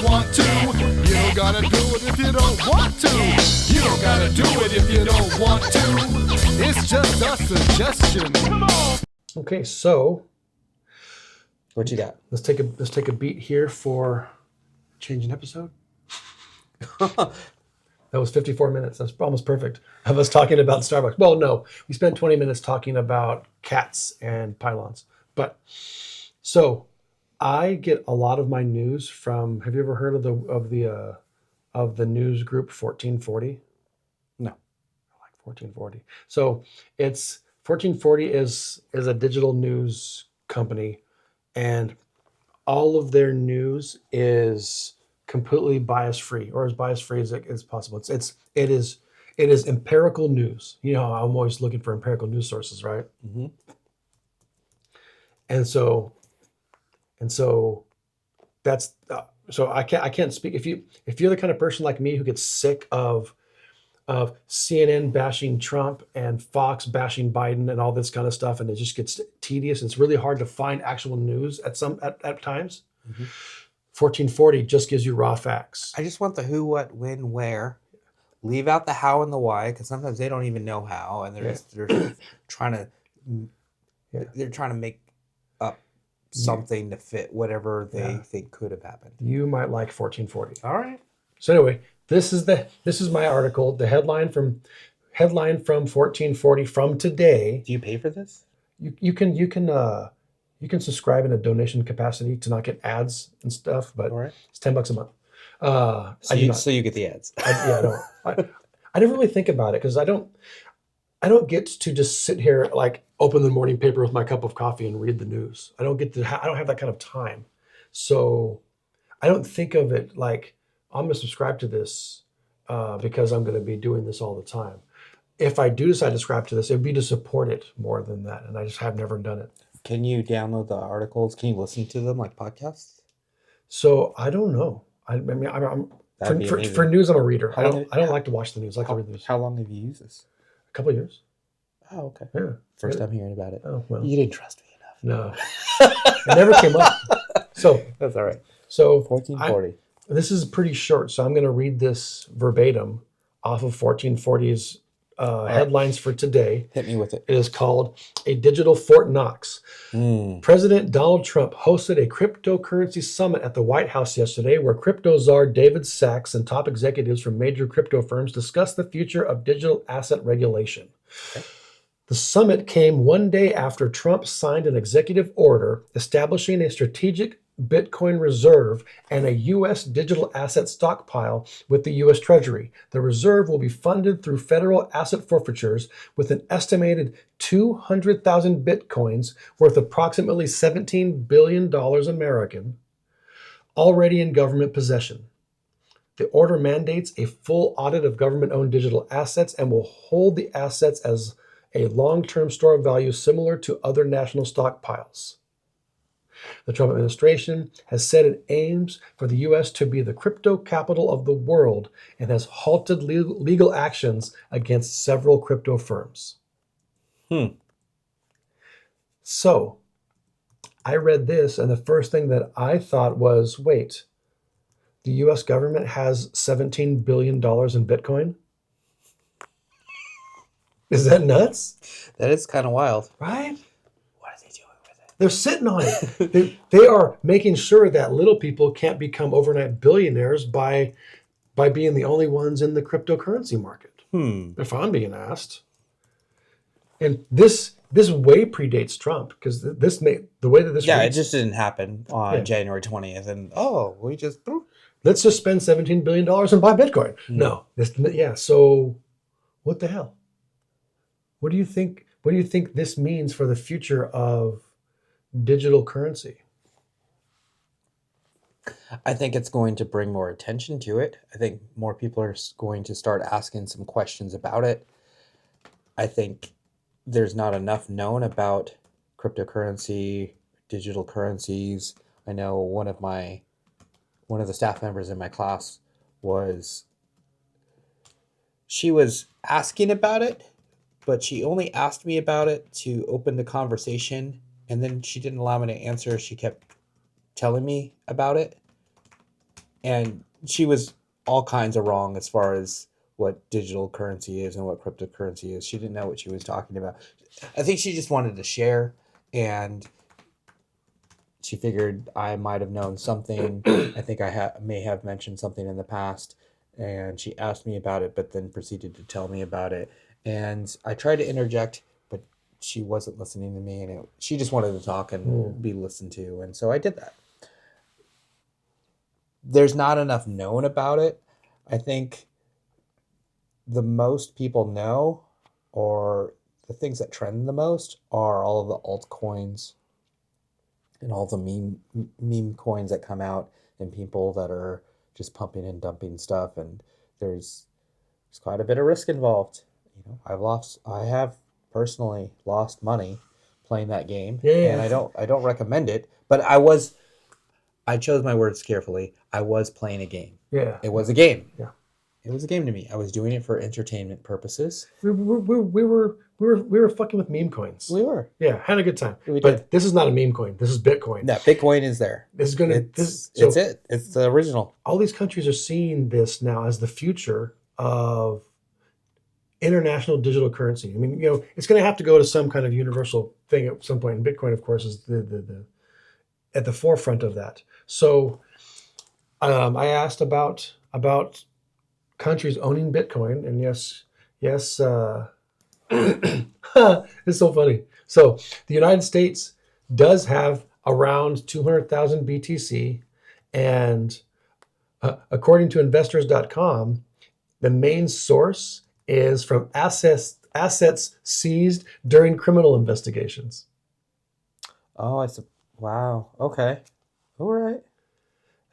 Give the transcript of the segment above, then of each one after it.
want to. You don't gotta do it if you don't want to. You don't gotta do it if you don't want to. It's just a suggestion. Come on. Okay, so What you got? let's take a beat here for change an episode. That was 54 minutes. That's almost perfect of us talking about Starbucks. Well, no, we spent 20 minutes talking about cats and pylons. But so I get a lot of my news from. Have you ever heard of the news group 1440? No. I like 1440. So it's 1440 is a digital news company, and all of their news is completely bias free, or as bias free as possible. It is empirical news. You know, I'm always looking for empirical news sources, right? Mm-hmm. And so that's so I can't speak if you're the kind of person like me who gets sick of CNN bashing Trump and Fox bashing Biden and all this kind of stuff, and it just gets tedious. It's really hard to find actual news at times. Mm-hmm. 1440 just gives you raw facts. I just want the who, what, when, where. Leave out the how and the why, because sometimes they don't even know how, and they're trying to they're trying to make up something to fit whatever they think could have happened. You might like 1440. All right. So anyway, this is my article. The headline from 1440 from today. Do you pay for this? You can subscribe in a donation capacity to not get ads and stuff, but it's $10 a month. So you get the ads. I never really think about it because I don't get to just sit here like open the morning paper with my cup of coffee and read the news. I don't have that kind of time. So I don't think of it like I'm going to subscribe to this because I'm going to be doing this all the time. If I do decide to subscribe to this, it would be to support it more than that. And I just have never done it. Can you download the articles? Can you listen to them like podcasts? So I don't know. For news, I'm a reader. I don't like to watch the news. I like to read the news. How long have you used this? A couple of years. Oh, okay. Yeah. First time hearing about it. Oh, well. You didn't trust me enough. No. It never came up. So that's all right. So 1440. This is pretty short, so I'm going to read this verbatim off of 1440's headlines for today. Hit me with it. It is called A Digital Fort Knox. President Donald Trump hosted a cryptocurrency summit at the White House yesterday where crypto czar David Sachs and top executives from major crypto firms discussed the future of digital asset regulation. Okay. The summit came one day after Trump signed an executive order establishing a strategic Bitcoin reserve and a U.S. digital asset stockpile with the U.S. Treasury. The reserve will be funded through federal asset forfeitures with an estimated 200,000 Bitcoins worth approximately $17 billion American already in government possession. The order mandates a full audit of government-owned digital assets and will hold the assets as a long-term store of value similar to other national stockpiles. The Trump administration has said it aims for the U.S. to be the crypto capital of the world and has halted legal actions against several crypto firms. So I read this, and the first thing that I thought was, wait, the U.S. government has $17 billion in Bitcoin? Is that nuts? That is kind of wild. Right? What are they doing with it? They're sitting on it. They are making sure that little people can't become overnight billionaires by being the only ones in the cryptocurrency market. If I'm being asked. And this way predates Trump because the way that this it just didn't happen on January 20th, and we just let's just spend $17 billion and buy Bitcoin. No, so what the hell? What do you think this means for the future of digital currency? I think it's going to bring more attention to it. I think more people are going to start asking some questions about it. I think there's not enough known about cryptocurrency, digital currencies. I know one of the staff members in my class was asking about it, but she only asked me about it to open the conversation, and then she didn't allow me to answer. She kept telling me about it. And she was all kinds of wrong as far as what digital currency is and what cryptocurrency is. She didn't know what she was talking about. I think she just wanted to share, and she figured I might have known something. I think I may have mentioned something in the past, and she asked me about it, but then proceeded to tell me about it. And I tried to interject, but she wasn't listening to me, and she just wanted to talk and be listened to, and so I did that. There's not enough known about it. I think the most people know, or the things that trend the most, are all of the altcoins and all the meme coins that come out, and people that are just pumping and dumping stuff, and there's quite a bit of risk involved. I have personally lost money playing that game, and I don't recommend it, but I chose my words carefully. I was playing a game. Yeah. It was a game. Yeah. It was a game to me. I was doing it for entertainment purposes. We were fucking with meme coins. We were. Yeah, had a good time. We but did. This is not a meme coin. This is Bitcoin. Yeah, Bitcoin is there. This is gonna. It's it. It's the original. All these countries are seeing this now as the future of international digital currency. I mean, it's going to have to go to some kind of universal thing at some point. And Bitcoin, of course, is the at the forefront of that. So, I asked about countries owning Bitcoin, and yes, it's so funny. So the United States does have around 200,000 BTC, and according to investors.com, the main source is from assets seized during criminal investigations. Oh, wow. Okay. All right.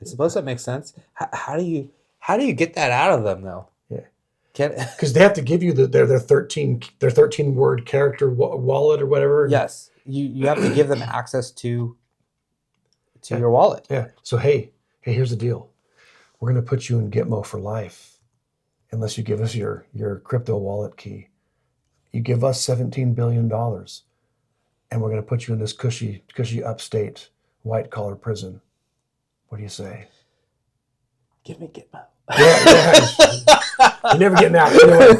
I suppose that makes sense. How do you get that out of them though? Yeah, because they have to give you their 13 word character wallet or whatever. Yes, you have to give them access to your wallet. Yeah. So hey, here's the deal. We're gonna put you in Gitmo for life, unless you give us your crypto wallet key. You give us $17 billion, and we're gonna put you in this cushy upstate white collar prison. What do you say? Give me Gitmo. Yeah. You're never getting out. Anyway,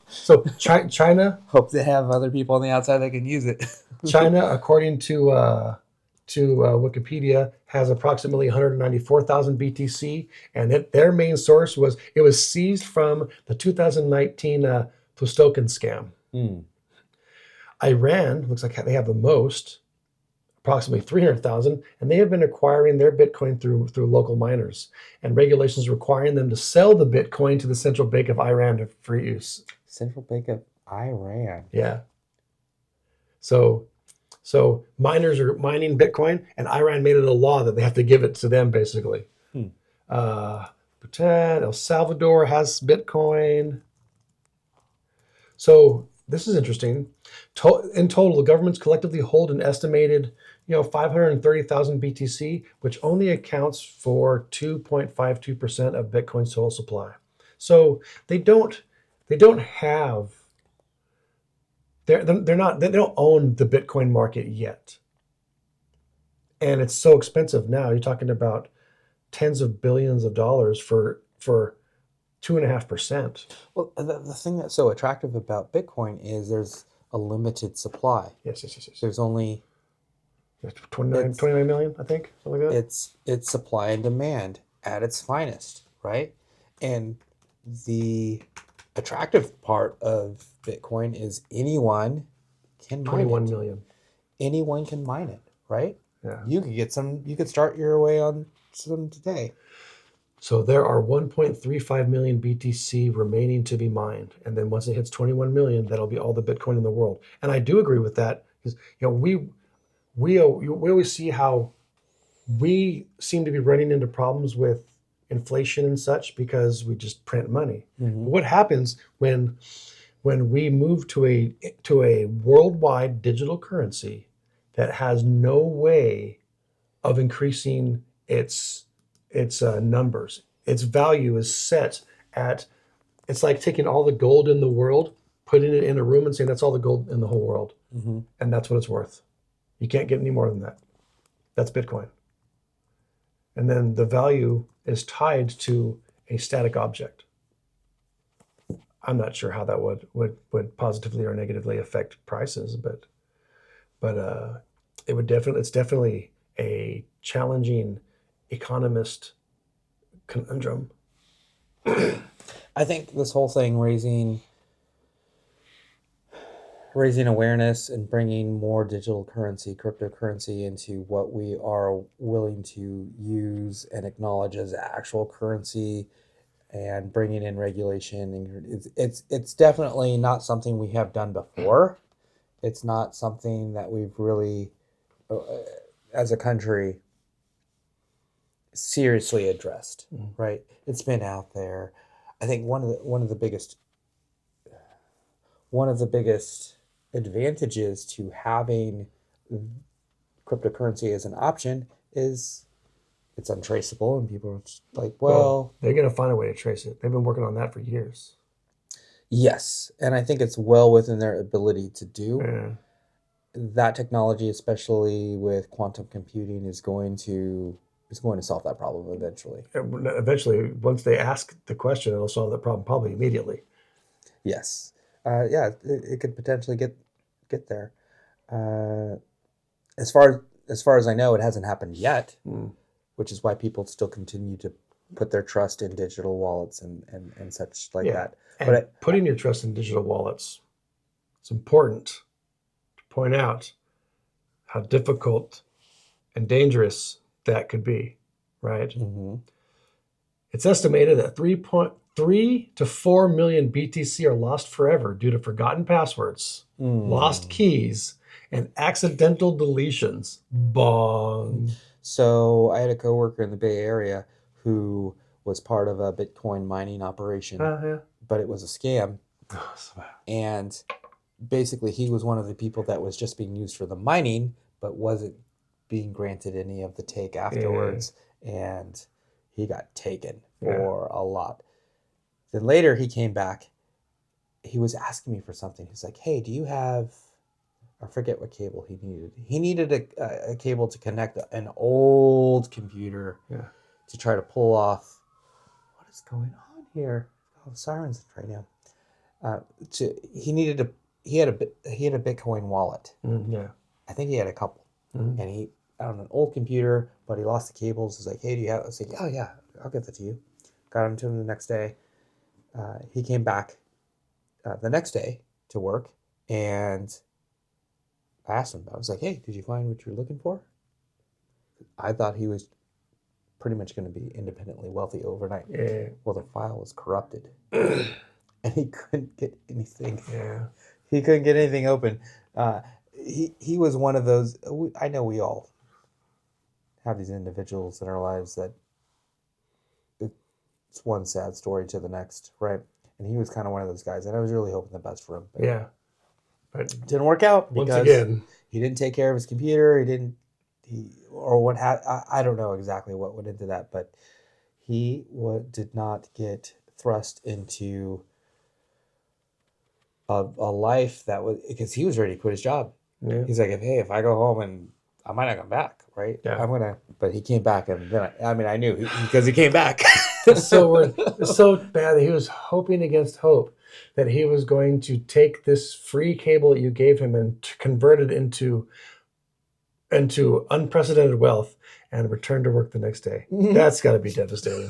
so China. Hope they have other people on the outside that can use it. China, according to Wikipedia, has approximately 194,000 BTC, and their main source was seized from the 2019 Plustoken scam. Iran looks like they have the most, approximately 300,000, and they have been acquiring their Bitcoin through local miners, and regulations requiring them to sell the Bitcoin to the Central Bank of Iran for use. Central Bank of Iran. Yeah. So miners are mining Bitcoin, and Iran made it a law that they have to give it to them, basically. Bhutan, El Salvador has Bitcoin. So this is interesting. In total, the governments collectively hold an estimated 530,000 BTC, which only accounts for 2.52% of Bitcoin's total supply. So they don't have. They don't own the Bitcoin market yet, and it's so expensive now. You're talking about tens of billions of dollars for 2.5%. Well, the thing that's so attractive about Bitcoin is there's a limited supply. Yes. There's only 29 million, I think, something like that. It's supply and demand at its finest, right? And the attractive part of Bitcoin is anyone can mine 21 it. million. Anyone can mine it, right? Yeah. You could get some. You could start your way on some today. So there are 1.35 million BTC remaining to be mined, and then once it hits 21 million, that'll be all the Bitcoin in the world. And I do agree with that, because we always see how we seem to be running into problems with inflation and such because we just print money. Mm-hmm. What happens when we move to a worldwide digital currency that has no way of increasing its numbers? Its value is set at. It's like taking all the gold in the world, putting it in a room, and saying that's all the gold in the whole world, and that's what it's worth. You can't get any more than that. That's Bitcoin. and then the value is tied to a static object. I'm not sure how that would positively or negatively affect prices, but it's definitely a challenging economist conundrum. I think this whole thing raising awareness and bringing more digital currency, cryptocurrency into what we are willing to use and acknowledge as actual currency, and bringing in regulation, and it's definitely not something we have done before. It's not something that we've really, as a country, seriously addressed. Right? It's been out there. I think one of the biggest advantages to having cryptocurrency as an option is it's untraceable, and people are just like, well, they're going to find a way to trace it. They've been working on that for years. Yes, and I think it's well within their ability to do. Yeah. That technology, especially with quantum computing, is going to solve that problem eventually. Eventually, once they ask the question, it'll solve the problem probably immediately. Yes. Yeah, it could potentially get there. As far as I know, it hasn't happened yet, which is why people still continue to put their trust in digital wallets and such like that. And putting your trust in digital wallets, it's important to point out how difficult and dangerous that could be, right? Mm-hmm. It's estimated that 3.3 to 4 million BTC are lost forever due to forgotten passwords, lost keys, and accidental deletions. Bong. So I had a coworker in the Bay Area who was part of a Bitcoin mining operation, but it was a scam. And basically he was one of the people that was just being used for the mining, but wasn't being granted any of the take afterwards. And he got taken for a lot. Then later he came back. He was asking me for something. He's like, hey, do you have... I forget what cable he needed. He needed a cable to connect an old computer to try to pull off... What is going on here? Oh, the sirens right now. He had a Bitcoin wallet. I think he had a couple. And he on an old computer, but he lost the cables. He's like, hey, do you have... I was like, oh yeah, I'll get that to you. Got him to him the next day. He came back the next day to work, and I asked him, I was like, hey, did you find what you're looking for? I thought he was pretty much going to be independently wealthy overnight. Well, the file was corrupted. And he couldn't get anything. He couldn't get anything open. He was one of those... I know we all have these individuals in our lives that it's one sad story to the next, right? And he was kind of one of those guys, and I was really hoping the best for him. But it didn't work out because once again, he didn't take care of his computer. I don't know exactly what went into that, but he did not get thrust into a life that was... because he was ready to quit his job. He's like, if I go home and I might not come back, right? But he came back, and then I knew because he came back. It's so bad that he was hoping against hope that he was going to take this free cable that you gave him and convert it into unprecedented wealth and return to work the next day. That's got to be devastating.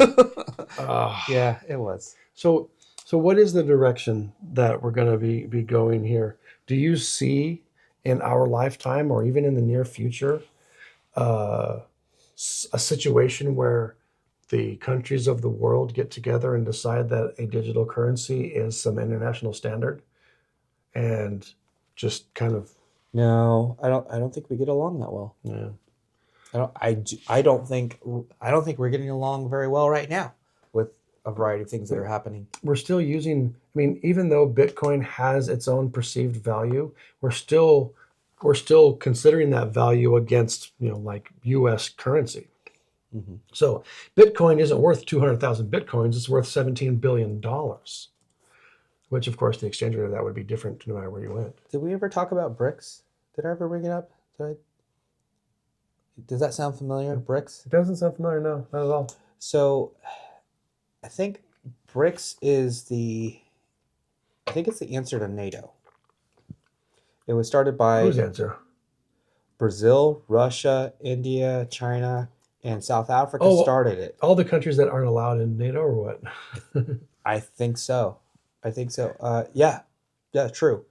Yeah, it was. So what is the direction that we're going to be going here? Do you see in our lifetime, or even in the near future, a situation where the countries of the world get together and decide that a digital currency is some international standard, and just kind of... No, I don't think we get along that well. I don't think we're getting along very well right now with a variety of things that are happening. We're still using... even though Bitcoin has its own perceived value, we're still considering that value against, like US currency. So Bitcoin isn't worth 200,000 Bitcoins. It's worth $17 billion, which, of course, the exchange rate of that would be different no matter where you went. Did we ever talk about B.R.I.C.S? Did I ever bring it up? Does that sound familiar? BRICS? It doesn't sound familiar, no, not at all. So I think BRICS is I think it's the answer to NATO. It was started by Whose answer? Brazil, Russia, India, China, and South Africa Oh, started it. All the countries that aren't allowed in NATO or what? I think so. Yeah, true.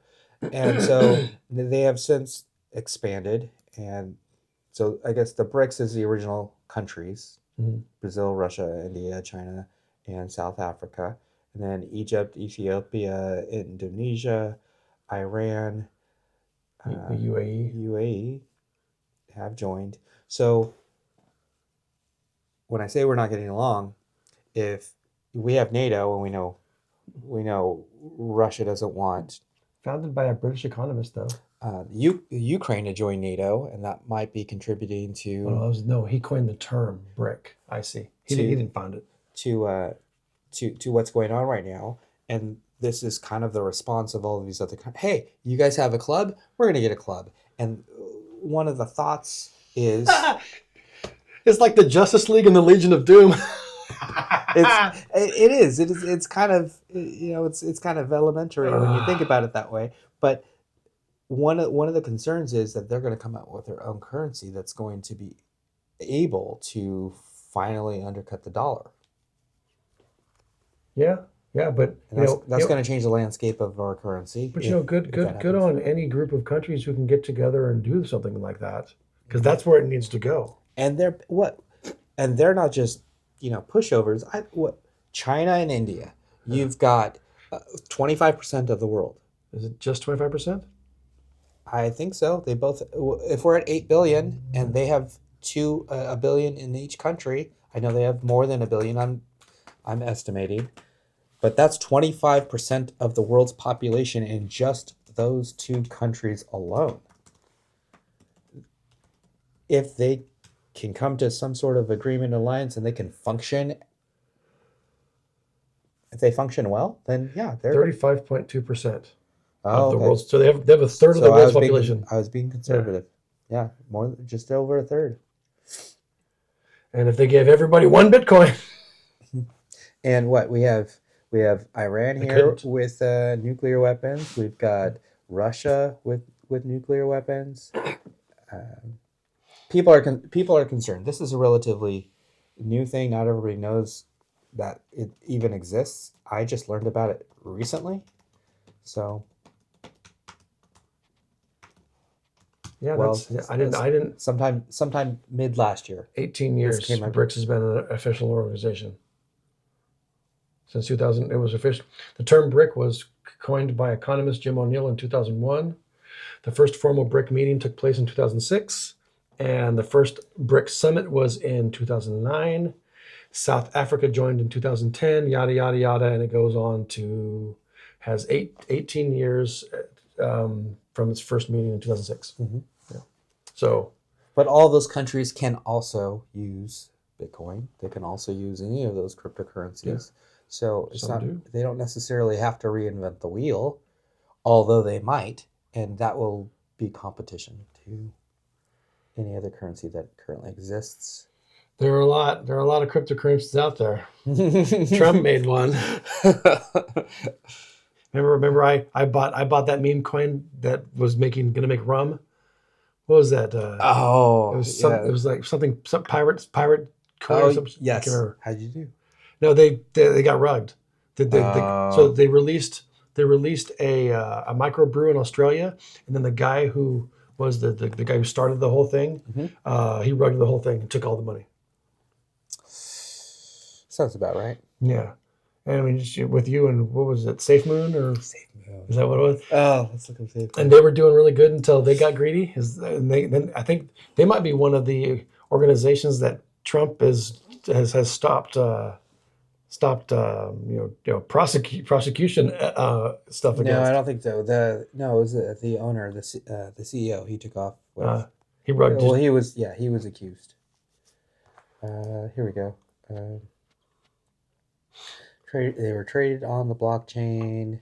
And so they have since expanded. And so I guess the BRICS is the original countries: Mhm. Brazil, Russia, India, China, and South Africa. And then Egypt, Ethiopia, Indonesia, Iran, The UAE. UAE have joined. So when I say we're not getting along, if we have NATO and we know Russia doesn't want Founded by a British economist, though. Ukraine to join NATO, and that might be contributing No, he coined the term BRIC. I see. He didn't found it. to what's going on right now. And this is kind of the response of all of these other countries. Hey, you guys have a club? We're going to get a club. And one of the thoughts is It's like the Justice League and the Legion of Doom. it's kind of it's kind of elementary when you think about it that way. But one of the concerns is that they're going to come out with their own currency that's going to be able to finally undercut the dollar. Yeah, but that's going to change the landscape of our currency. But good on any group of countries who can get together and do something like that, because that's where it needs to go. And they're not just pushovers. China and India. You've got 25% of the world. Is it just 25%? I think so. They both. If we're at 8 billion and they have a billion in each country, I know they have more than a billion. I'm estimating, but that's 25% of the world's population in just those two countries alone. If they can come to some sort of agreement, alliance, and they can function. If they function well, then yeah, they're 35.2% of the okay. world. So they have a third of the world's population. I was being conservative. Yeah, just over a third. And if they gave everybody one Bitcoin. And what we have Iran here with nuclear weapons. We've got Russia with nuclear weapons. People are concerned. This is a relatively new thing. Not everybody knows that it even exists. I just learned about it recently. So yeah, I didn't. Sometime mid last year. 18 years. BRICS has been an official organization since 2000. It was official. The term BRIC was coined by economist Jim O'Neill in 2001. The first formal BRIC meeting took place in 2006. And the first BRIC summit was in 2009. South Africa joined in 2010, yada, yada, yada. And it goes on to, has 18 years from its first meeting in 2006. Mm-hmm. Yeah. So. But all those countries can also use Bitcoin. They can also use any of those cryptocurrencies. Yeah. So they don't necessarily have to reinvent the wheel, although they might. And that will be competition to any other currency that currently exists. There are a lot of cryptocurrencies out there. Trump made one. Remember I bought that meme coin that was gonna make rum. What was that? It was like some pirate coin or something. Yes. How'd you do? No, they got rugged. So they released a microbrew in Australia, and then the guy who was the guy who started the whole thing, he rugged the whole thing and took all the money. Sounds about right. Yeah. And I mean, with you and what was it, Safe Moon Is that what it was? Oh, let's look at Safe Moon. And they were doing really good until they got greedy. Then I think they might be one of the organizations that Trump has stopped prosecution stuff against. No, I don't think so. It was the owner, the CEO. He took off. He rugged. Well, he was accused. Here we go. They were traded on the blockchain.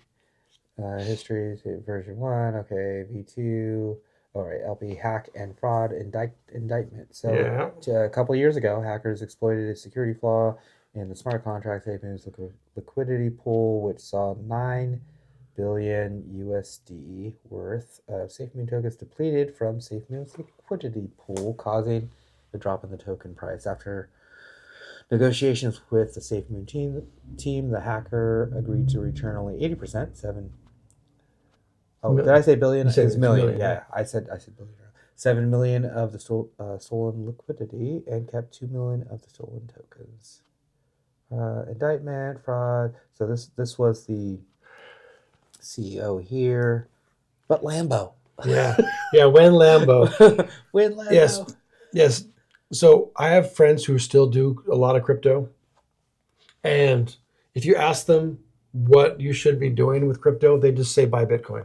History version 1. Okay, V2. All right, LP hack and fraud indictment. So Yeah. a couple years ago, hackers exploited a security flaw in the smart contract savings liquidity pool, which saw 9 billion USD worth of SafeMoon tokens depleted from SafeMoon's liquidity pool, causing a drop in the token price. After negotiations with the SafeMoon team, the hacker agreed to return only 80%, did I say billion? You said It's million. million, Yeah, I said billion. 7 million of the stolen liquidity and kept 2 million of the stolen tokens. Indictment, fraud. So this was the CEO here, but Lambo. Yeah. Yeah. When Lambo. Win Lambo. Yes. Yes. So I have friends who still do a lot of crypto. And if you ask them what you should be doing with crypto, they just say buy Bitcoin.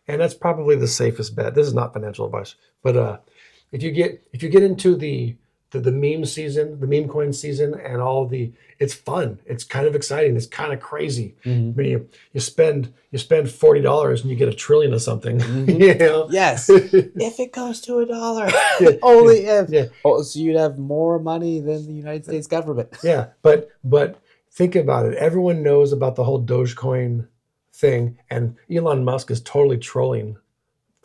And that's probably the safest bet. This is not financial advice, but if you get into the meme season, the meme coin season, and it's fun. It's kind of exciting. It's kind of crazy. Mm-hmm. I mean, you spend $40 and you get a trillion of something. Mm-hmm. You know? Yes, if it goes to $1, Yeah, only if. Yeah. Oh, so you'd have more money than the United States government. Yeah, but think about it. Everyone knows about the whole Dogecoin thing, and Elon Musk is totally trolling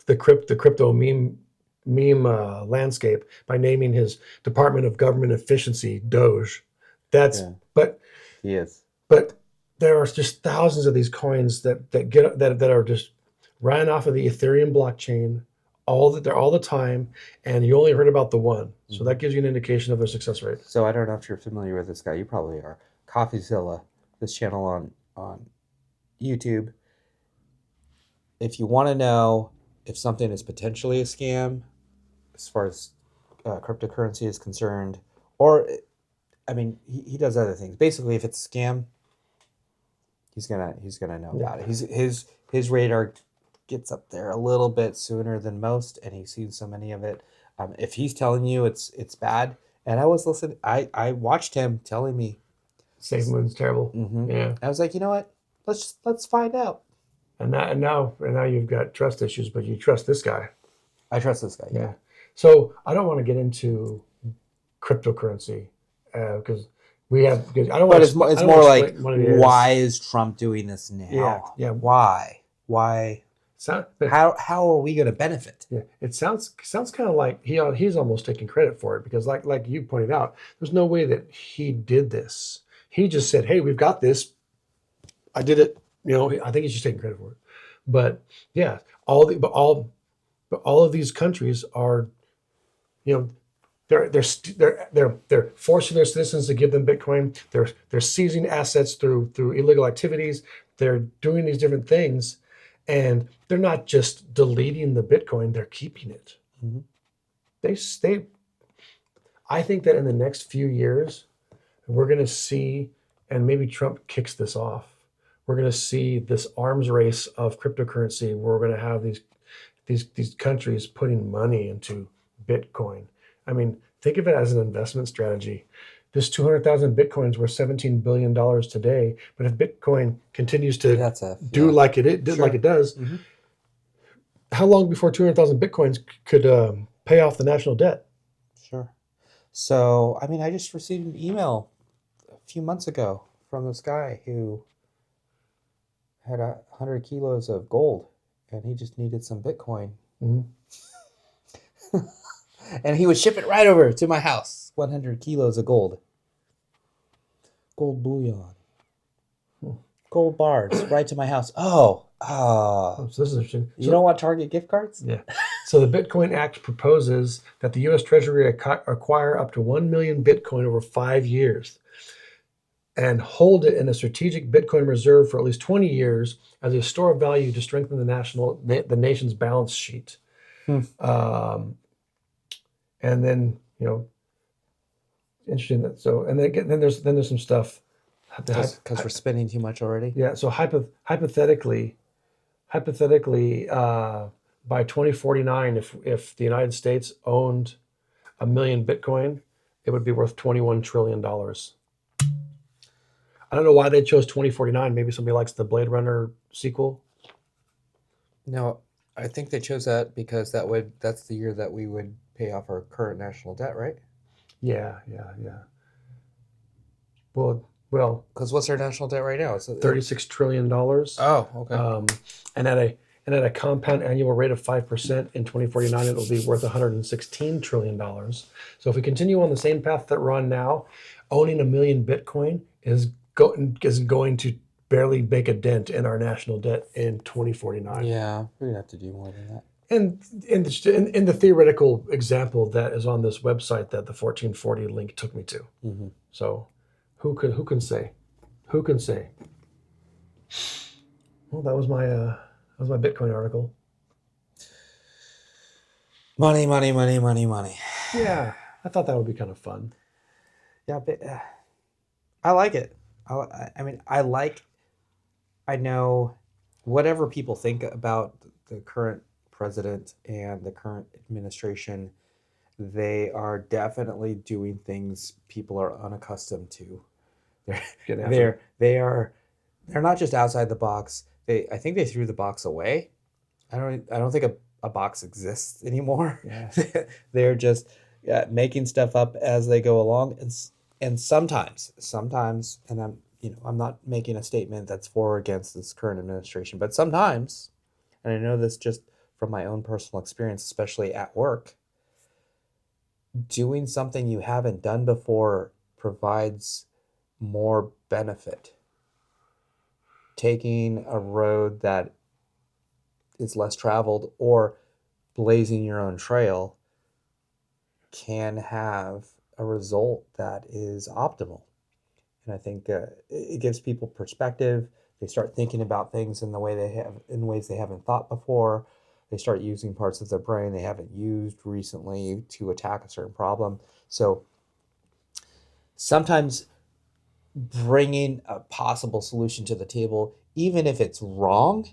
the crypto meme landscape by naming his Department of Government Efficiency Doge. That's but He is. but there are just thousands of these coins that are just ran off of the Ethereum blockchain all the time, and you only heard about the one. So that gives you an indication of their success rate. So I don't know if you're familiar with this guy. You probably are. CoffeeZilla, this channel on YouTube. If you want to know if something is potentially a scam, as far as cryptocurrency is concerned, or I mean, he does other things. Basically, if it's a scam, he's gonna know about it. His radar gets up there a little bit sooner than most, and he's seen so many of it. If he's telling you it's bad, and I was listening, I watched him telling me SafeMoon's terrible. Mm-hmm. Yeah, I was like, you know what? Let's find out. And now you've got trust issues, but you trust this guy. I trust this guy. Yeah. So I don't want to get into cryptocurrency because I don't want. But it's more like, why is Trump doing this now? Yeah. Why? How are we going to benefit? Yeah. It sounds kind of like he's almost taking credit for it because like you pointed out, there's no way that he did this. He just said, "Hey, we've got this. I did it." You know, I think he's just taking credit for it. But yeah, all of these countries are, you know, they're forcing their citizens to give them Bitcoin. They're seizing assets through illegal activities. They're doing these different things, and they're not just deleting the Bitcoin; they're keeping it. Mm-hmm. I think that in the next few years, we're going to see, and maybe Trump kicks this off. We're going to see this arms race of cryptocurrency where we're going to have these countries putting money into Bitcoin. I mean, think of it as an investment strategy. This 200,000 Bitcoins worth $17 billion today. But if Bitcoin continues to like it does, mm-hmm. How long before 200,000 Bitcoins could pay off the national debt? Sure. So, I mean, I just received an email a few months ago from this guy who had 100 kilos of gold, and he just needed some Bitcoin. Mm-hmm. And he would ship it right over to my house. 100 kilos of gold. Gold bullion. Gold bars right to my house. So this is interesting. You don't want Target gift cards? Yeah. So the Bitcoin Act proposes that the U.S. Treasury acquire up to 1 million Bitcoin over 5 years and hold it in a strategic Bitcoin reserve for at least 20 years as a store of value to strengthen the nation's balance sheet. And then, you know, interesting that then there's some stuff because we're spending too much already. Yeah. So hypothetically, by 2049, if the United States owned 1 million Bitcoin, it would be worth $21 trillion. I don't know why they chose 2049. Maybe somebody likes the Blade Runner sequel. No, I think they chose that because that's the year that we would pay off our current national debt, right? Yeah. Well, Because what's our national debt right now? $36 trillion. Oh, okay. And at a compound annual rate of 5% in 2049, it'll be worth $116 trillion. So if we continue on the same path that we're on now, owning a million Bitcoin is going to barely make a dent in our national debt in 2049. Yeah, we'd have to do more than that. And in the theoretical example that is on this website that the 1440 link took me to. Mm-hmm. So who can say? Who can say? Well, that was my Bitcoin article. Money. Yeah, I thought that would be kind of fun. Yeah, but I like it. I know whatever people think about the current president and the current administration, they are definitely doing things people are unaccustomed to. They're not just outside the box. I think they threw the box away. I don't think a box exists anymore. Yeah. They're just making stuff up as they go along, and sometimes, and I'm not making a statement that's for or against this current administration, but sometimes, and I know this just from my own personal experience, especially at work, doing something you haven't done before provides more benefit. Taking a road that is less traveled or blazing your own trail can have a result that is optimal. And I think it gives people perspective. They start thinking about things in ways they haven't thought before. They start using parts of their brain they haven't used recently to attack a certain problem. So sometimes bringing a possible solution to the table, even if it's wrong,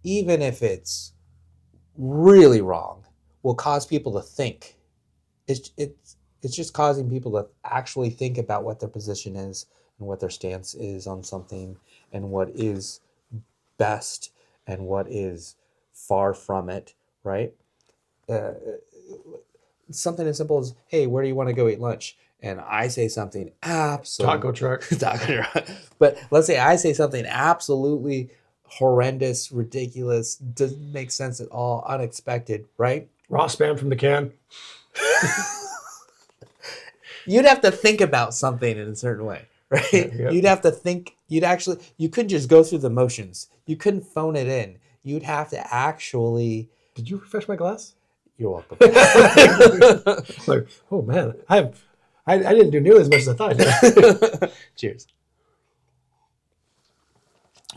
even if it's really wrong, will cause people to think. It's just causing people to actually think about what their position is and what their stance is on something and what is best and what is far from it, right? Something as simple as, hey, where do you want to go eat lunch? And I say something absolutely... Taco truck. Taco truck. But let's say I say something absolutely horrendous, ridiculous, doesn't make sense at all, unexpected, right? Raw spam from the can. You'd have to think about something in a certain way, right? Yeah. You'd have to think, you couldn't just go through the motions. You couldn't phone it in. You'd have to actually... Did you refresh my glass? You're welcome. Like, oh man, I didn't do nearly as much as I thought. Cheers.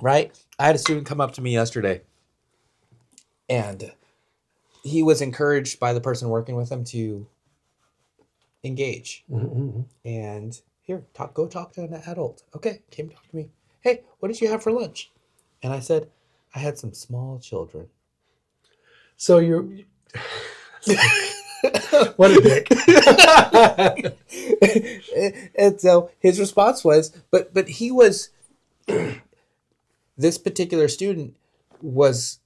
Right? I had a student come up to me yesterday, and he was encouraged by the person working with him to engage. Mm-hmm. And here, go talk to an adult. Okay, came talk to me. Hey, what did you have for lunch? And I said, I had some small children. So you... What a dick. And so his response was, but he was... This particular student was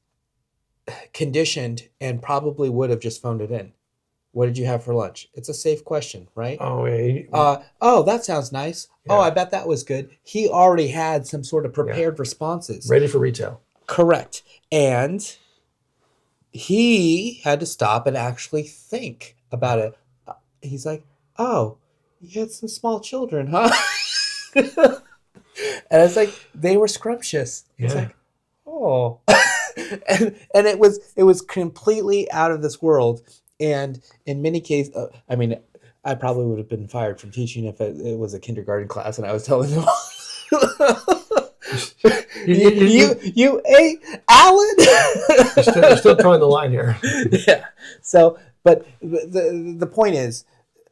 conditioned and probably would have just phoned it in. What did you have for lunch? It's a safe question, right? Oh, yeah. Oh, that sounds nice. Yeah. Oh, I bet that was good. He already had some sort of prepared responses. Ready for retail. Correct. And he had to stop and actually think about it. He's like, oh, you had some small children, huh? And it's like, they were scrumptious. It's like, oh. and it was completely out of this world. And in many cases, I probably would have been fired from teaching if it was a kindergarten class and I was telling them, you ate Alan? You're still towing the line here. Yeah. So, but the point is,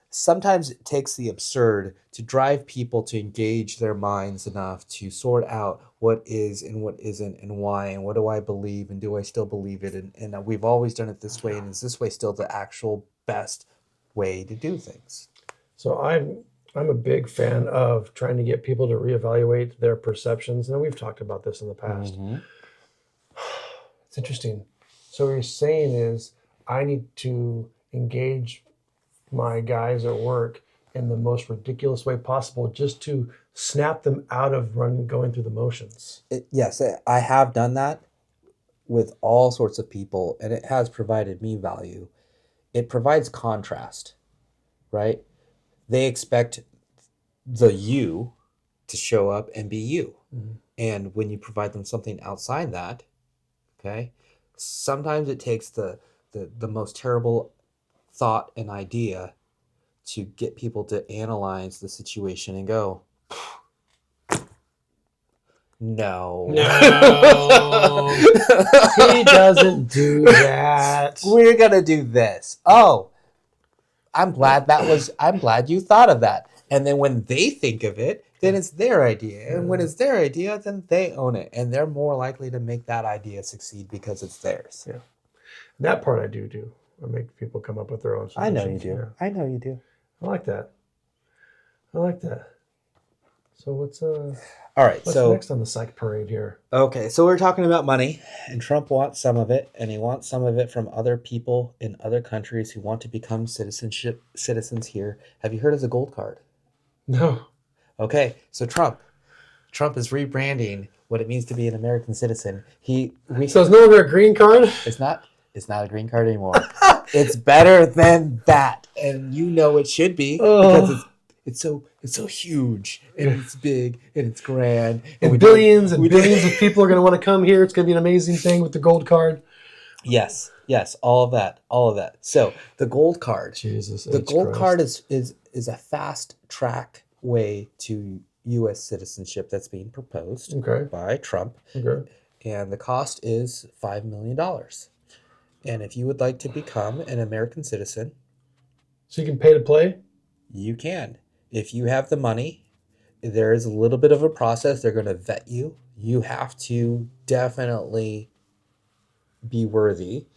sometimes it takes the absurd to drive people to engage their minds enough to sort out what is and what isn't and why and what do I believe and do I still believe it and we've always done it this way and is this way still the actual best way to do things? So I'm a big fan of trying to get people to reevaluate their perceptions, and we've talked about this in the past. Mm-hmm. It's interesting. So what you're saying is I need to engage my guys at work in the most ridiculous way possible just to snap them out of going through the motions. Yes, I have done that with all sorts of people, and it has provided me value. It provides contrast, right? They expect the you to show up and be you. Mm-hmm. And when you provide them something outside that, okay, sometimes it takes the most terrible thought and idea to get people to analyze the situation and go, no. He doesn't do that. We're gonna do this. Oh, I'm glad you thought of that. And then when they think of it, then it's their idea. And when it's their idea, then they own it. And they're more likely to make that idea succeed because it's theirs. Yeah. That part I do. I make people come up with their own solutions. I know you do. Yeah. I know you do. I like that. So what's all right, what's next on the psych parade here? Okay, so we're talking about money, and Trump wants some of it, and he wants some of it from other people in other countries who want to become citizens here. Have you heard of the gold card? No. Okay, so Trump is rebranding what it means to be an American citizen. So it's no longer a green card? It's not a green card anymore. It's better than that, and you know it should be because it's so huge and it's big and it's grand and billions of people are going to want to come here. It's going to be an amazing thing with the gold card. Yes, all of that. So the gold card, card is a fast track way to U.S. citizenship that's being proposed by Trump. Okay. And the cost is $5 million. And if you would like to become an American citizen, so you can pay to play? You can. If you have the money, there is a little bit of a process. They're going to vet you. You have to definitely be worthy,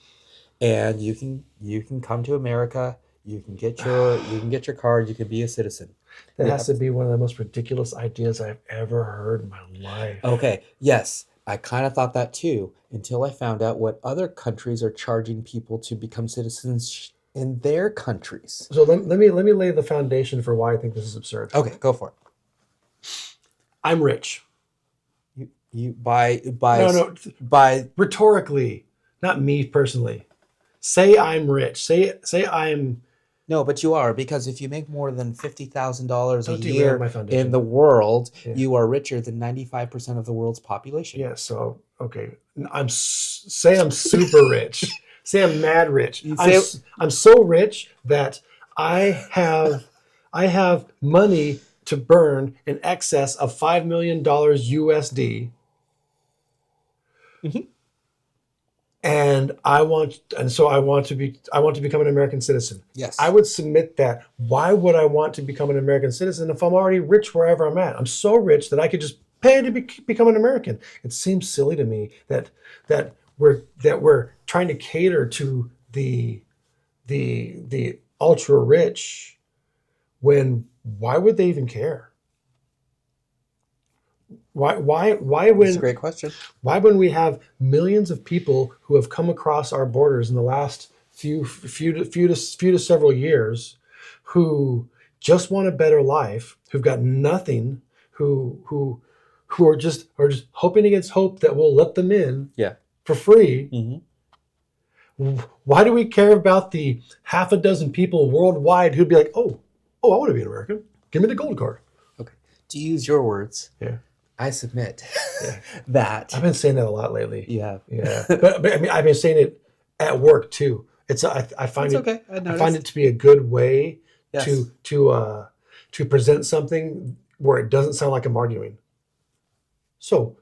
and you can come to America. You can get your card. You can be a citizen. That has to be one of the most ridiculous ideas I've ever heard in my life. Okay. Yes, I kind of thought that too until I found out what other countries are charging people to become citizens in their countries. So let me lay the foundation for why I think this is absurd. Okay, go for it. I'm rich. You by rhetorically, not me personally. Say I'm rich. Say I'm. No, but you are, because if you make more than $50,000 a year in the world, you are richer than 95% of the world's population. Yeah. So okay, say I'm super rich. Say I'm mad rich. I'm so rich that I have money to burn in excess of $5 million USD. Mm-hmm. And I want to become an American citizen. Yes. I would submit that. Why would I want to become an American citizen if I'm already rich wherever I'm at? I'm so rich that I could just pay to become an American. It seems silly to me that we're trying to cater to the ultra rich when why would they even care? Why when That's a great question. Why when we have millions of people who have come across our borders in the last few to several years who just want a better life, who've got nothing, who are just hoping against hope that we'll let them in for free. Mm-hmm. Why do we care about the half a dozen people worldwide who'd be like, oh, I want to be an American. Give me the gold card. Okay. To use your words, I submit that. I've been saying that a lot lately. Yeah. But I mean, I've been saying it at work too. I find it to be a good way to present something where it doesn't sound like I'm arguing. So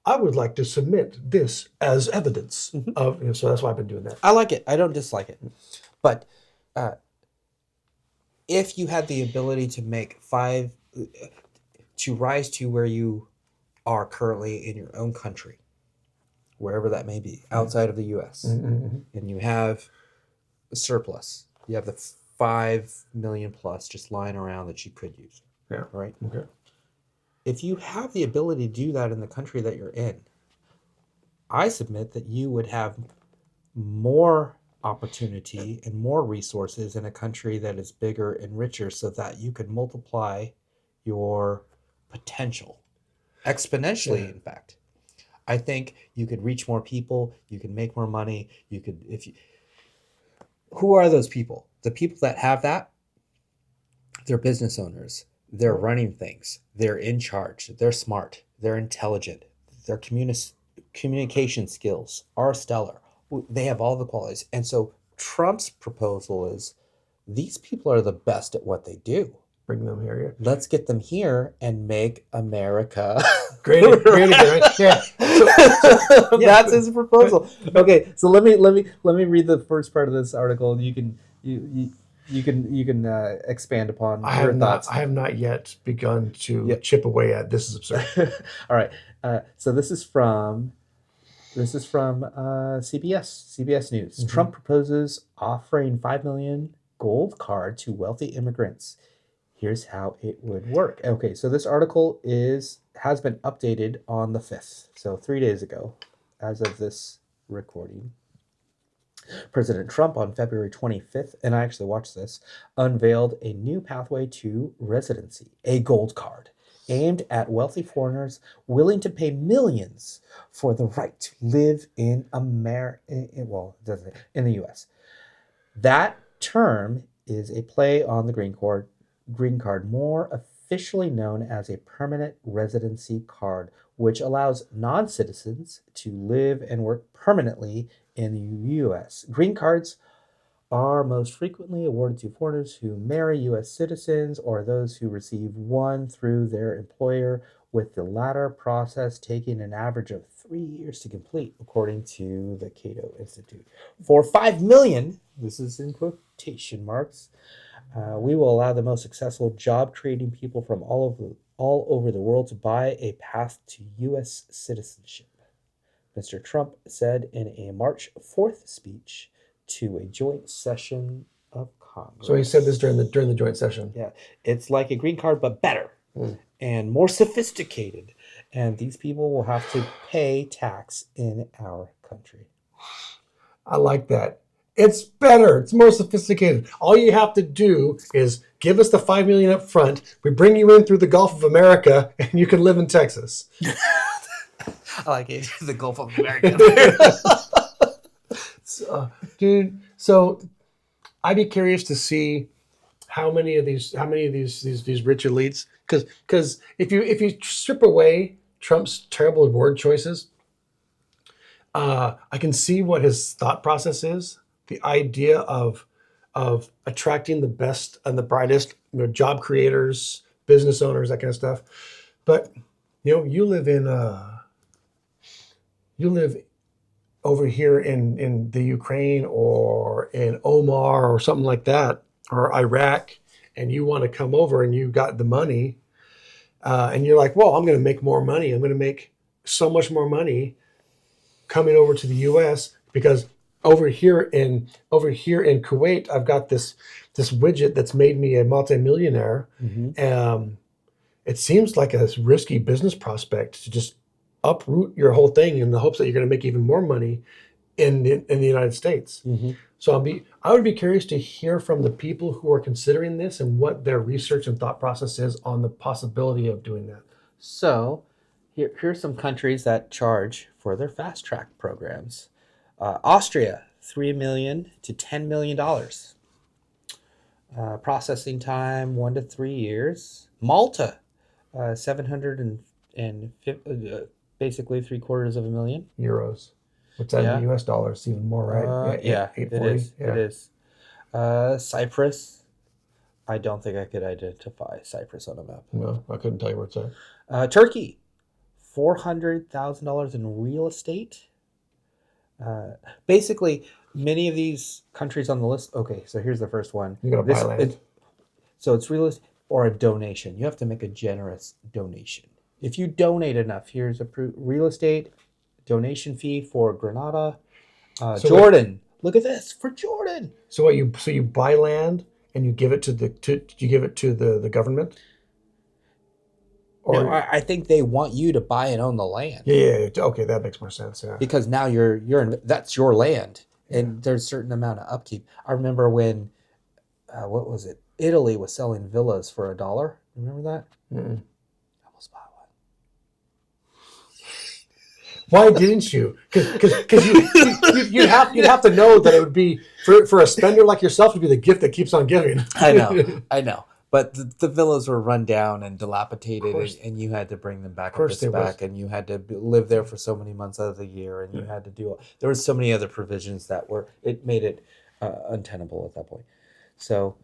I would like to submit this as evidence of. So that's why I've been doing that. I like it. I don't dislike it, but if you had the ability to make to rise to where you are currently in your own country, wherever that may be, outside of the U.S., and you have a surplus, you have the 5 million plus just lying around that you could use. Yeah. Right? Okay. If you have the ability to do that in the country that you're in, I submit that you would have more opportunity and more resources in a country that is bigger and richer so that you could multiply your potential exponentially. Yeah. In fact, I think you could reach more people, you could make more money, you could, if you, who are those people? The people that have that, they're business owners. They're running things. They're in charge. They're smart. They're intelligent. Their communication skills are stellar. They have all the qualities. And so Trump's proposal is these people are the best at what they do. Bring them here. Let's get them here and make America Great again, right? Yeah. That's his proposal. Okay, so let me read the first part of this article, and you can expand upon your thoughts. I have not yet begun to chip away at this. Is absurd. All right. So this is from CBS News. Mm-hmm. Trump proposes offering 5 million gold card to wealthy immigrants. Here's how it would work. Okay, so this article has been updated on the 5th, so 3 days ago, as of this recording. President Trump on February 25th, and I actually watched this, unveiled a new pathway to residency, a gold card, aimed at wealthy foreigners willing to pay millions for the right to live in in the U.S. That term is a play on the green card, more officially known as a permanent residency card, which allows non-citizens to live and work permanently in the U.S. Green cards are most frequently awarded to foreigners who marry U.S. citizens or those who receive one through their employer, with the latter process taking an average of 3 years to complete, according to the Cato Institute. For 5 million, this is in quotation marks, we will allow the most successful job-creating people from all over the world to buy a path to U.S. citizenship, Mr. Trump said in a March 4th speech to a joint session of Congress. So he said this during the joint session. Yeah, it's like a green card, but better and more sophisticated. And these people will have to pay tax in our country. I like that. It's better. It's more sophisticated. All you have to do is give us the 5 million up front. We bring you in through the Gulf of America, and you can live in Texas. I like it. The Gulf of America. Dude, so I'd be curious to see how many of these rich elites, because if you strip away Trump's terrible word choices, I can see what his thought process is. The idea of attracting the best and the brightest, job creators, business owners, that kind of stuff. But you live over here in the Ukraine or in Omar or something like that, or Iraq, and you want to come over and you got the money, and you're like, well, I'm going to make more money. I'm going to make so much more money coming over to the U.S. because over here in Kuwait, I've got this widget that's made me a multimillionaire. Mm-hmm. It seems like a risky business prospect to just uproot your whole thing in the hopes that you're going to make even more money in the United States. Mm-hmm. So I would be curious to hear from the people who are considering this and what their research and thought process is on the possibility of doing that. So here's some countries that charge for their fast track programs. Austria, $3 million to $10 million. Processing time 1 to 3 years. Malta, 750, basically $750,000 euros. What's that in US dollars? Even more, right? Yeah, 840. It is. Cyprus. I don't think I could identify Cyprus on a map. No, I couldn't tell you where it's at. Turkey, $400,000 in real estate. Basically, many of these countries on the list. Okay, so here's the first one. You gotta buy land. So it's real estate or a donation. You have to make a generous donation. If you donate enough, here's a real estate donation fee for Grenada, Jordan. Look at this for Jordan. So you buy land and you give it to the government. Or no, I think they want you to buy and own the land. Yeah. Okay, that makes more sense. Yeah. Because now you're that's your land, and there's a certain amount of upkeep. I remember when what was it? Italy was selling villas for $1. Remember that? Mm-mm. I almost bought one. Why didn't you? Because you'd have to know that it would be for a spender like yourself, it'd be the gift that keeps on giving. I know. But the villas were run down and dilapidated, and you had to bring them back up to spec, and you had to live there for so many months out of the year, and you had to do. There were so many other provisions that it made it untenable at that point. So,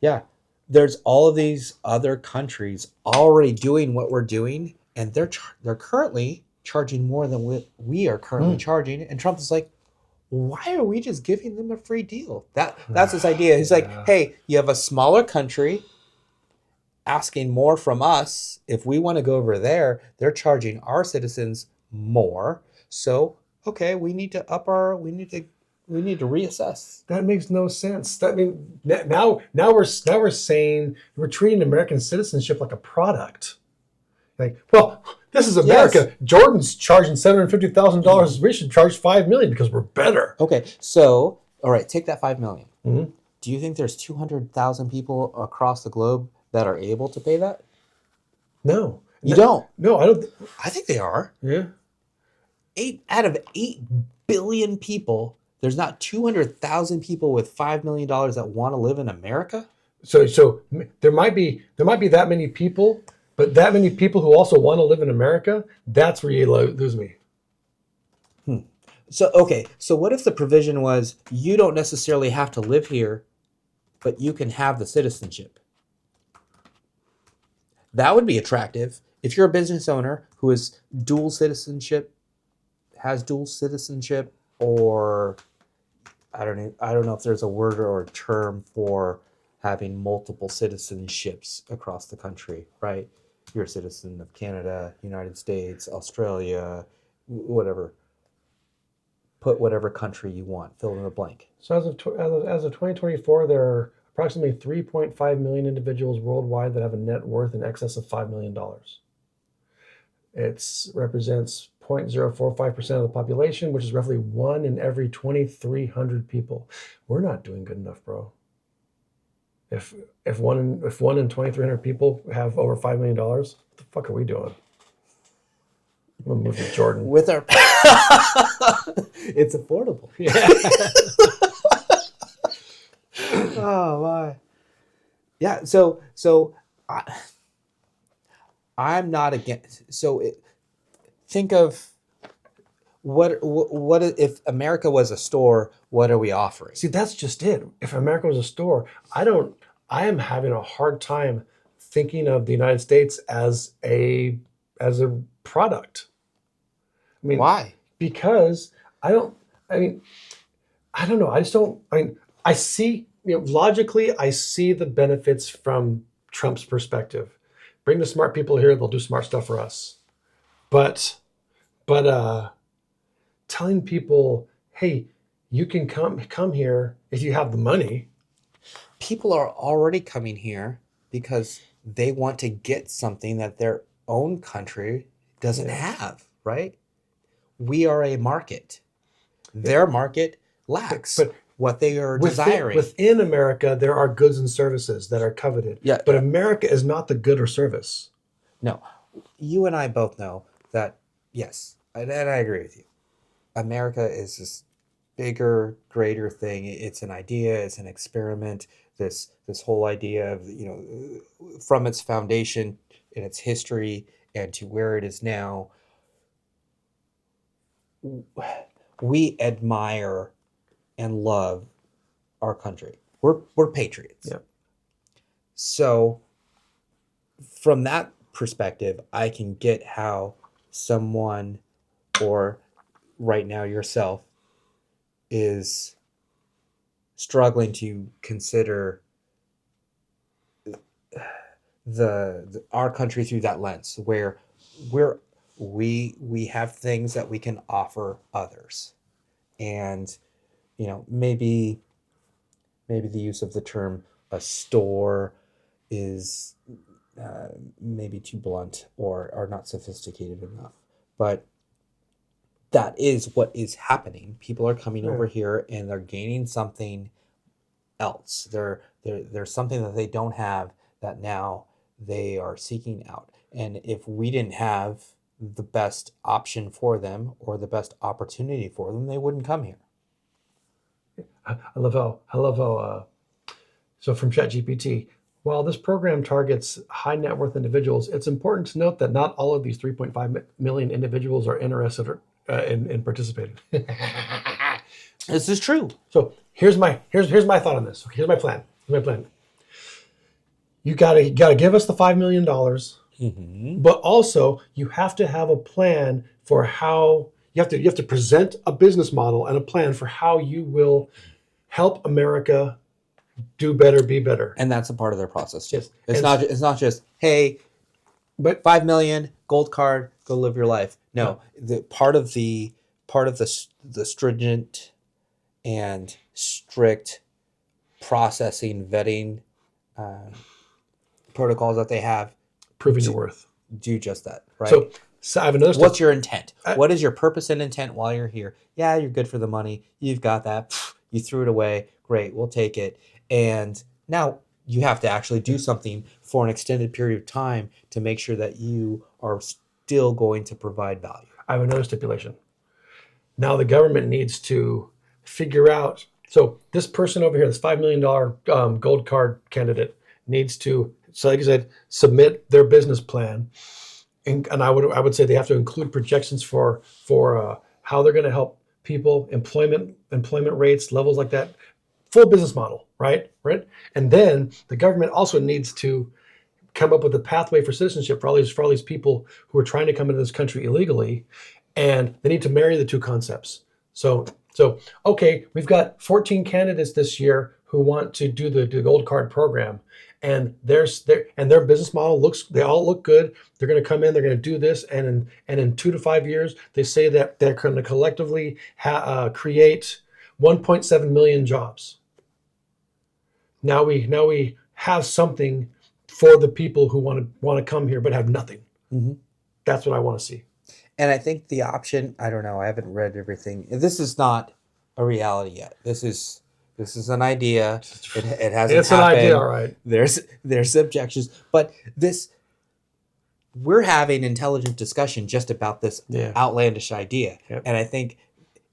yeah, there's all of these other countries already doing what we're doing, and they're currently charging more than we are currently charging, and Trump is like, why are we just giving them a free deal? That's his idea. He's like, hey, you have a smaller country asking more from us. If we want to go over there, they're charging our citizens more. So, okay, we need to reassess. That makes no sense. Now we're saying we're treating American citizenship like a product. Like, well, this is America. Yes. Jordan's charging $750,000. We should charge $5 million because we're better. Okay, so all right, take that $5 million. Mm-hmm. Do you think there's 200,000 people across the globe that are able to pay that? No, you don't. No, I don't. I think they are. Yeah. 8 out of 8 billion people. There's not 200,000 people with $5 million that want to live in America. So there might be that many people. But that many people who also want to live in America, that's where you lose me. So, okay. So what if the provision was you don't necessarily have to live here, but you can have the citizenship? That would be attractive. If you're a business owner who has dual citizenship, or I don't know if there's a word or a term for having multiple citizenships across the country, right? You're a citizen of Canada, United States, Australia, whatever. Put whatever country you want. Fill in the blank. So as of 2024, there are approximately 3.5 million individuals worldwide that have a net worth in excess of $5 million. It represents 0.045% of the population, which is roughly 1 in every 2,300 people. We're not doing good enough, bro. If one in 2,300 people have over $5 million, what the fuck are we doing? I'm gonna move to Jordan with our. It's affordable. Yeah. Oh my. Yeah. So I'm not against. Think of what if America was a store? What are we offering? See, that's just it. If America was a store, I am having a hard time thinking of the United States as a product. I mean, why? Because I don't know. I just don't. I see, logically, I see the benefits from Trump's perspective. Bring the smart people here; they'll do smart stuff for us. But telling people, hey, you can come here if you have the money. People are already coming here because they want to get something that their own country doesn't have, right? We are a market. Their market lacks what they are desiring. Within America, there are goods and services that are coveted. Yeah. But America is not the good or service. No. You and I both know that, yes, and I agree with you. America is this bigger, greater thing. It's an idea. It's an experiment. This whole idea of, from its foundation and its history and to where it is now, we admire and love our country. We're patriots. Yeah. So from that perspective, I can get how someone, or right now yourself, is struggling to consider our country through that lens, where we have things that we can offer others, and maybe the use of the term a store is maybe too blunt or not sophisticated enough, but that is what is happening. People are coming over here and they're gaining something else. There's something that they don't have that now they are seeking out. And if we didn't have the best option for them or the best opportunity for them, they wouldn't come here. I love how so from ChatGPT, while this program targets high net worth individuals, it's important to note that not all of these 3.5 million individuals are interested in participating. This is true. So here's my thought on this. Okay, here's my plan. You gotta give us the $5 million, but also you have to have a plan for how you have to present a business model and a plan for how you will help America do better, be better. And that's a part of their process too. Yes. It's not just, hey, but 5 million, gold card, go live your life. No, the part of the stringent and strict processing, vetting protocols that they have, proving your worth. do just that, right? So I have another. What's your intent? What is your purpose and intent while you're here? Yeah, you're good for the money. You've got that. You threw it away. Great, we'll take it. And now you have to actually do something for an extended period of time to make sure that you are still going to provide value. I have another stipulation. Now the government needs to figure out. So this person over here, this $5 million gold card candidate, needs to, so like I said, submit their business plan, and I would say they have to include projections for how they're going to help people, employment rates, levels like that, full business model, right? And then the government also needs to come up with a pathway for citizenship for all these people who are trying to come into this country illegally, and they need to marry the two concepts. So okay, we've got 14 candidates this year who want to do the gold card program, and their business model they all look good. They're going to come in, they're going to do this, and in 2 to 5 years, they say that they're going to collectively create 1.7 million jobs. Now we have something for the people who want to come here but have nothing. Mm-hmm. That's what I want to see. And I think the option, I don't know, I haven't read everything. This is not a reality yet. This is an idea. It hasn't it's happened. An idea, all right. There's objections, but we're having intelligent discussion just about this outlandish idea. Yep. And I think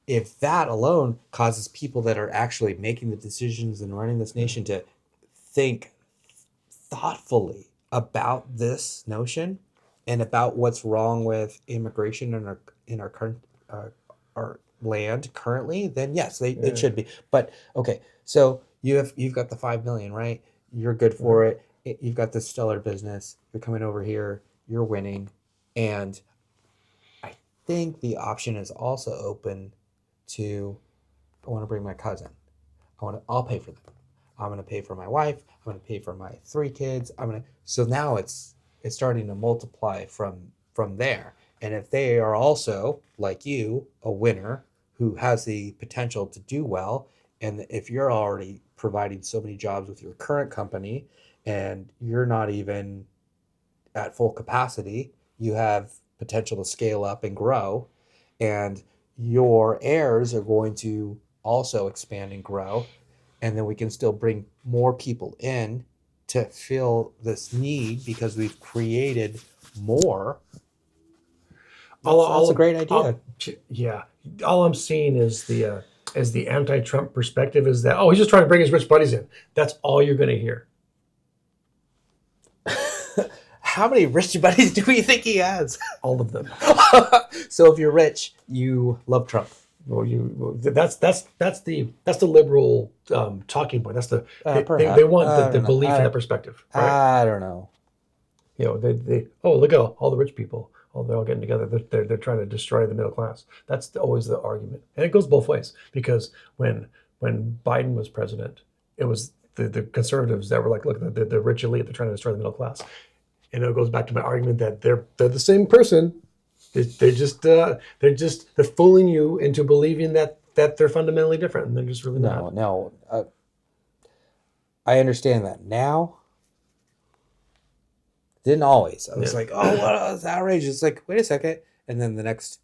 if that alone causes people that are actually making the decisions and running this nation to think thoughtfully about this notion and about what's wrong with immigration in our land currently, then yes, it should be. But okay, so you've got the 5 million, right? You're good for it. You've got this stellar business. You're coming over here. You're winning, and I think the option is also open to, I want to bring my cousin. I'll pay for them. I'm going to pay for my wife. I'm going to pay for my 3 kids. So now it's starting to multiply from there. And if they are also, like you, a winner who has the potential to do well, and if you're already providing so many jobs with your current company and you're not even at full capacity, you have potential to scale up and grow, and your heirs are going to also expand and grow, and then we can still bring more people in to fill this need because we've created more. That's a great idea. All I'm seeing is the anti-Trump perspective is that, he's just trying to bring his rich buddies in. That's all you're going to hear. How many rich buddies do we think he has? All of them. So if you're rich, you love Trump. Well, that's the liberal talking point. That's they want the belief in that perspective. Right? I don't know. They look at all the rich people. They're all getting together. They're trying to destroy the middle class. That's always the argument, and it goes both ways. Because when Biden was president, it was the conservatives that were like, look, the rich elite. They're trying to destroy the middle class, and it goes back to my argument that they're the same person. They're fooling you into believing that they're fundamentally different, and they're just really not. No. I understand that now. Didn't always. I was like, what? That's outrageous. It's like, wait a second. And then the next,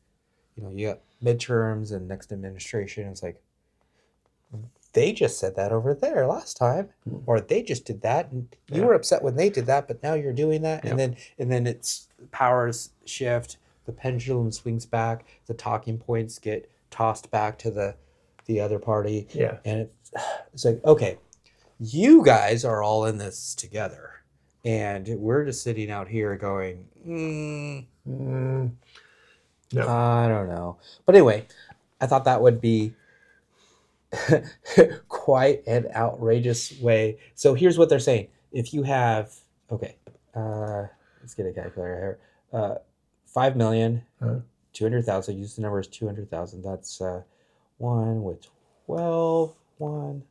you got midterms and next administration. It's like, they just said that over there last time, or they just did that, and you were upset when they did that, but now you're doing that, and then it's powers shift, the pendulum swings back, the talking points get tossed back to the other party, and it's like, okay, you guys are all in this together, and we're just sitting out here going, No. I don't know, but anyway, I thought that would be quite an outrageous way. So here's what they're saying. If you have, let's get a calculator here. 5,200,000, use the number as 200,000. That's 1 with 12, 1.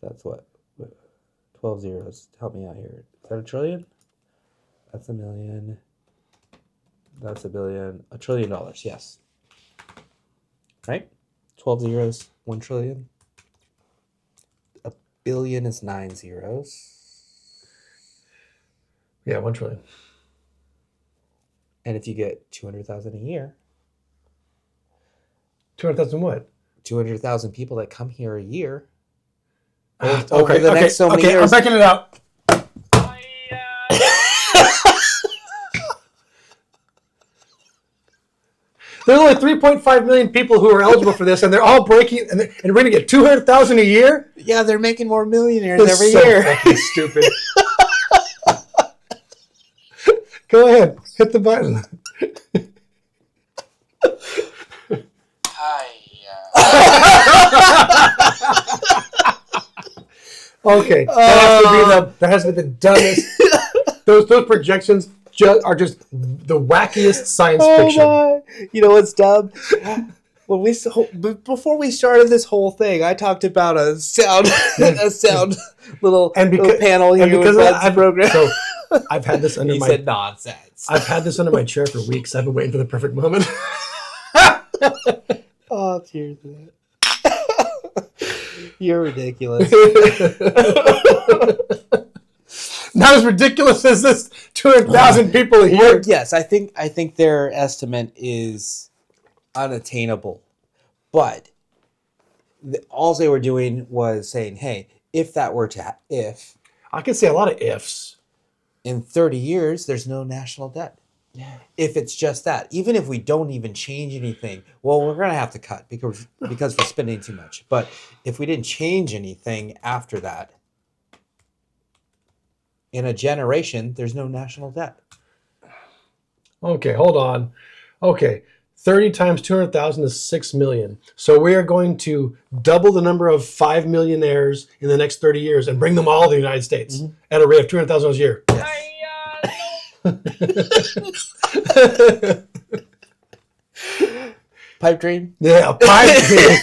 That's what? 12 zeros. Help me out here. Is that a trillion? That's a million. That's a billion. $1 trillion, yes. Right? 12 zeros, 1 trillion. A billion is 9 zeros. Yeah, 1 trillion. And if you get 200,000 a year. 200,000 what? 200,000 people that come here a year. Over the next so many years. I'm backing it up. There's only 3.5 million people who are eligible for this, and they're all breaking, and we're going to get 200,000 a year? Yeah, they're making more millionaires every year. Fucking stupid. Go ahead. Hit the button. Okay. That has to be the dumbest. Those projections are just the wackiest science fiction. My. You know what's dumb? Before we started this whole thing, I talked about a sound little panel here with Bud's program. So I've had this under He said nonsense. I've had this under my chair for weeks. I've been waiting for the perfect moment. Oh, tears of that. You're ridiculous. Not as ridiculous as this 200,000 people a year. Well, yes, I think their estimate is unattainable, but all they were doing was saying, "Hey, if that were to I can say a lot of ifs. In 30 years, there's no national debt. Yeah. If it's just that, even if we don't even change anything, well, we're going to have to cut because we're spending too much. But if we didn't change anything after that, in a generation, there's no national debt." Okay, hold on. Okay, 30 times 200,000 is 6 million. So we are going to double the number of 5 millionaires in the next 30 years and bring them all to the United States at a rate of 200,000 a year. Yes. Pipe dream? Yeah, a pipe dream.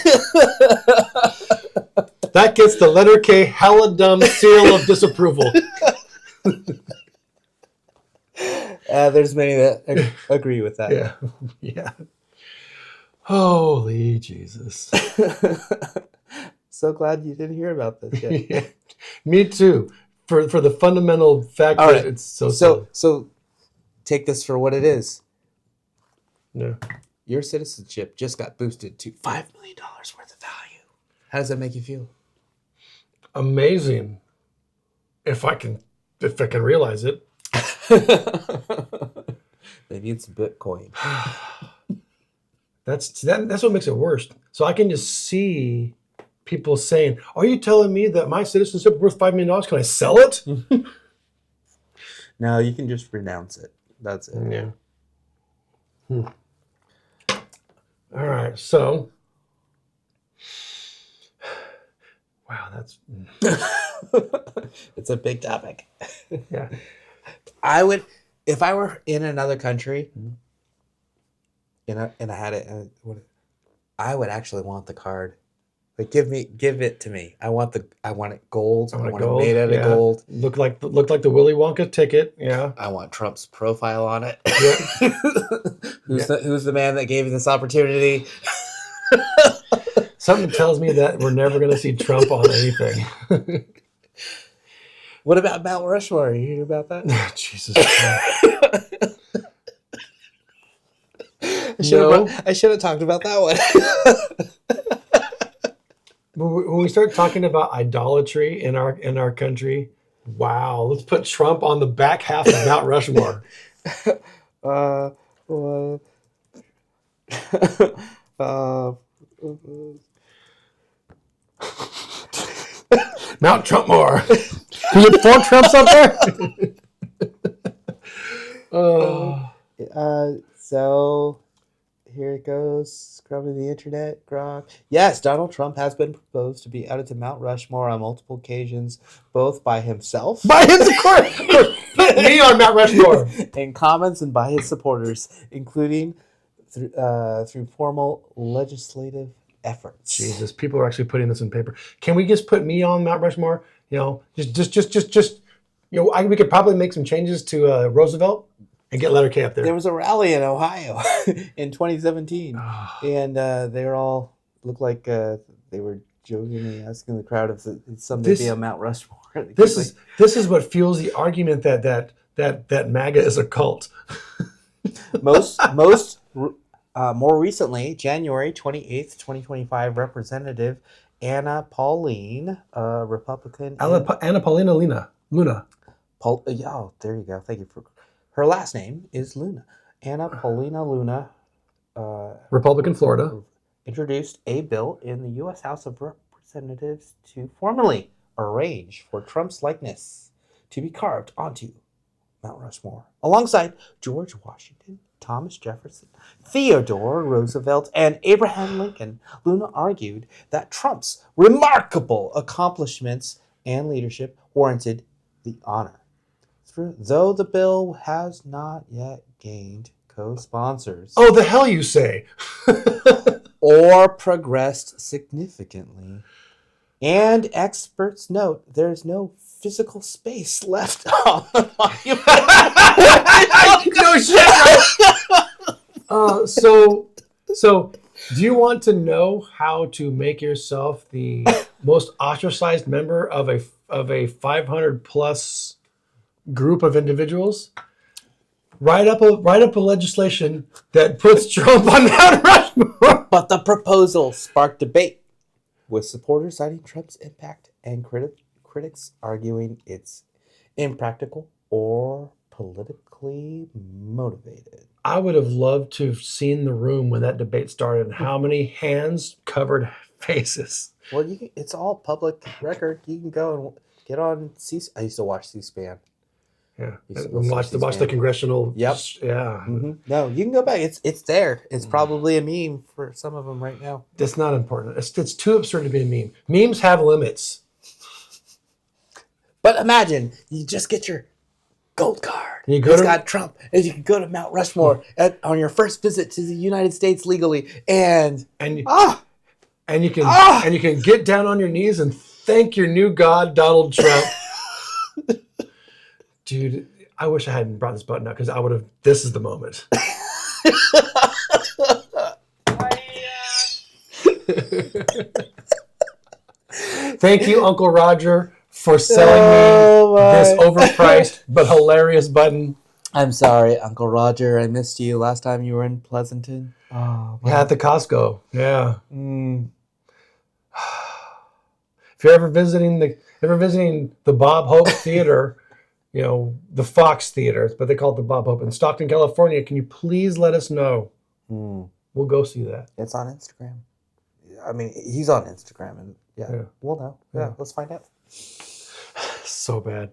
That gets the letter K hella dumb seal of disapproval. There's many that agree with that. Yeah. Yeah. Holy Jesus. So glad you didn't hear about this yet. Yeah. Me too. For the fundamental fact that it's so take this for what it is. No. Your citizenship just got boosted to $5 million worth of value. How does that make you feel? Amazing. If I can realize it. Maybe it's Bitcoin. That's what makes it worse. So I can just see people saying, "Are you telling me that my citizenship is worth $5 million? Can I sell it?" No, you can just renounce it. That's it. Yeah. All right. So, wow, that's it's a big topic. Yeah. I would, if I were in another country, and I had it, I would actually want the card. Like, give it to me. I want it gold. I want it made out of gold. Look like the Willy Wonka ticket. Yeah. I want Trump's profile on it. Yeah. Who's the man that gave you this opportunity? Something tells me that we're never going to see Trump on anything. What about Mount Rushmore? You hear about that? Jesus Christ. I should have talked about that one. When we start talking about idolatry in our country, wow, let's put Trump on the back half of Mount Rushmore. Well, Mount Trumpmore. Can you get 4 Trumps up there? So here it goes. Scrubbing the internet, grok. Yes, Donald Trump has been proposed to be added to Mount Rushmore on multiple occasions, both by himself, By his of course. Put me on Mount Rushmore. in comments, and by his supporters, including through formal legislative efforts. Jesus, people are actually putting this in paper. Can we just put me on Mount Rushmore? Just. We could probably make some changes to Roosevelt and get letter K up there. There was a rally in Ohio in 2017, and they were all looked like they were jokingly asking the crowd if someday be a Mount Rushmore. This is what fuels the argument that MAGA is a cult. More recently, January 28th, 2025, Representative Anna Pauline, Republican. Anna Paulina Luna. Oh, there you go. Thank you for. Her last name is Luna. Anna Paulina Luna, Republican, Florida, introduced a bill in the U.S. House of Representatives to formally arrange for Trump's likeness to be carved onto Mount Rushmore, alongside George Washington, Thomas Jefferson, Theodore Roosevelt, and Abraham Lincoln. Luna argued that Trump's remarkable accomplishments and leadership warranted the honor. Though the bill has not yet gained co-sponsors. Oh, the hell you say! Or progressed significantly. And experts note there's no physical space left on the monument. No shit! So, do you want to know how to make yourself the most ostracized member of a 500 plus group of individuals? Write up a legislation that puts Trump on Mount Rushmore. But the proposal sparked debate, with supporters citing Trump's impact and critics arguing it's impractical or politically motivated. I would have loved to have seen the room when that debate started and how many hands covered faces. Well, it's all public record. You can go and get on C-SPAN. I used to watch C-SPAN. Yeah, watch the congressional. Yep. Yeah. Mm-hmm. No, you can go back. It's there. It's probably a meme for some of them right now. That's not important. It's too absurd to be a meme. Memes have limits. But imagine you just get your gold card. And It's got Trump, and you can go to Mount Rushmore on your first visit to the United States legally, and you can get down on your knees and thank your new god, Donald Trump. Dude, I wish I hadn't brought this button up because I would have. This is the moment. Thank you, Uncle Roger, for selling me this overpriced but hilarious button. I'm sorry, Uncle Roger. I missed you last time you were in Pleasanton. Oh, yeah, at the Costco. Yeah. If you're ever visiting the Bob Hope Theater, the Fox Theater, but they call it the Bob Hope in Stockton, California, can you please let us know? We'll go see that. It's on Instagram. I mean, he's on Instagram, and we'll know. Yeah, let's find out. So bad.